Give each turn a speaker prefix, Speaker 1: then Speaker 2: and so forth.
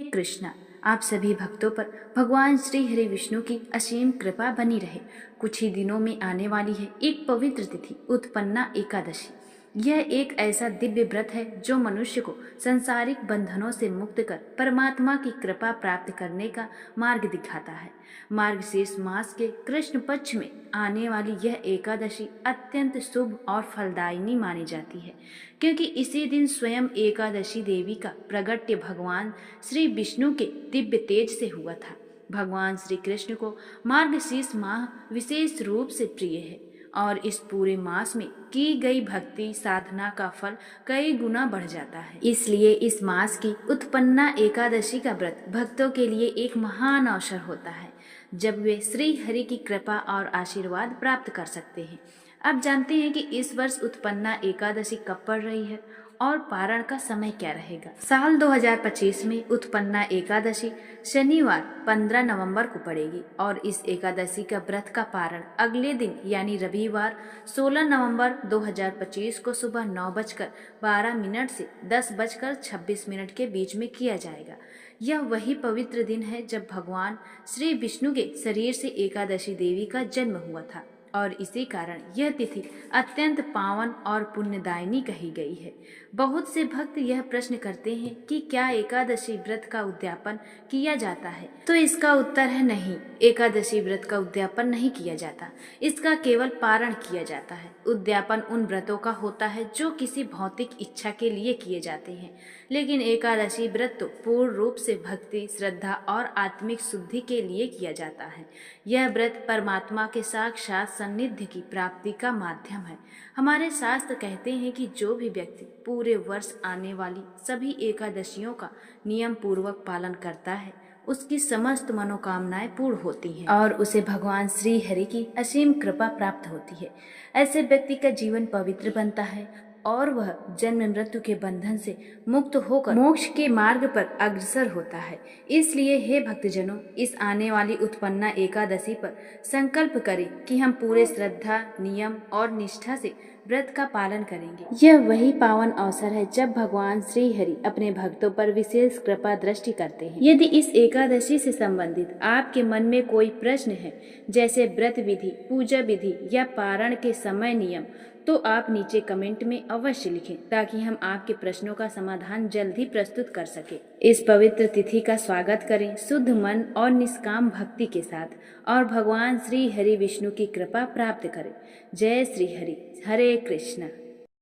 Speaker 1: कृष्णा। आप सभी भक्तों पर भगवान श्री हरि विष्णु की असीम कृपा बनी रहे। कुछ ही दिनों में आने वाली है एक पवित्र तिथि, उत्पन्ना एकादशी। यह एक ऐसा दिव्य व्रत है जो मनुष्य को संसारिक बंधनों से मुक्त कर परमात्मा की कृपा प्राप्त करने का मार्ग दिखाता है। मार्गशीर्ष मास के कृष्ण पक्ष में आने वाली यह एकादशी अत्यंत शुभ और फलदायिनी मानी जाती है, क्योंकि इसी दिन स्वयं एकादशी देवी का प्रगट्य भगवान श्री विष्णु के दिव्य तेज से हुआ था। भगवान श्री कृष्ण को मार्गशीर्ष माह विशेष रूप से प्रिय है और इस पूरे मास में की गई भक्ति साधना का फल कई गुना बढ़ जाता है। इसलिए इस मास की उत्पन्ना एकादशी का व्रत भक्तों के लिए एक महान अवसर होता है, जब वे श्री हरि की कृपा और आशीर्वाद प्राप्त कर सकते हैं। अब जानते हैं कि इस वर्ष उत्पन्ना एकादशी कब पड़ रही है और पारण का समय क्या रहेगा। साल 2025 में उत्पन्ना एकादशी शनिवार 15 नवंबर को पड़ेगी और इस एकादशी का व्रत का पारण अगले दिन यानी रविवार 16 नवंबर 2025 को सुबह 9:12 से 10:26 के बीच में किया जाएगा। यह वही पवित्र दिन है जब भगवान श्री विष्णु के शरीर से एकादशी देवी का जन्म हुआ था और इसी कारण यह तिथि अत्यंत पावन और पुण्यदायिनी कही गई है। बहुत से भक्त यह प्रश्न करते हैं कि क्या एकादशी व्रत का उद्यापन किया जाता है, तो इसका उत्तर है नहीं। एकादशी व्रत का उद्यापन नहीं किया जाता, इसका केवल पारण किया जाता है। उद्यापन उन व्रतों का होता है जो किसी भौतिक इच्छा के लिए किए जाते हैं, लेकिन एकादशी व्रत तो पूर्ण रूप से भक्ति, श्रद्धा और आत्मिक शुद्धि के लिए किया जाता है। यह व्रत परमात्मा के साक्षात सान्निध्य की प्राप्ति का माध्यम है। हमारे शास्त्र कहते हैं कि जो भी व्यक्ति पूरे वर्ष आने वाली सभी एकादशियों का नियम पूर्वक पालन करता है, उसकी समस्त मनोकामनाएं पूर्ण होती हैं और उसे भगवान श्री हरि की असीम कृपा प्राप्त होती है। ऐसे व्यक्ति का जीवन पवित्र बनता है और वह जन्म मृत्यु के बंधन से मुक्त होकर मोक्ष के मार्ग पर अग्रसर होता है। इसलिए हे भक्तजनों, इस आने वाली उत्पन्ना एकादशी पर संकल्प करें कि हम पूरे श्रद्धा, नियम और निष्ठा से व्रत का पालन करेंगे। यह वही पावन अवसर है जब भगवान श्री हरि अपने भक्तों पर विशेष कृपा दृष्टि करते हैं। यदि इस एकादशी से संबंधित आपके मन में कोई प्रश्न है, जैसे व्रत विधि, पूजा विधि या पारण के समय नियम, तो आप नीचे कमेंट में अवश्य लिखें ताकि हम आपके प्रश्नों का समाधान जल्द ही प्रस्तुत कर सके। इस पवित्र तिथि का स्वागत करें शुद्ध मन और निष्काम भक्ति के साथ और भगवान श्री हरि विष्णु की कृपा प्राप्त करें। जय श्री हरि। हरे कृष्णा।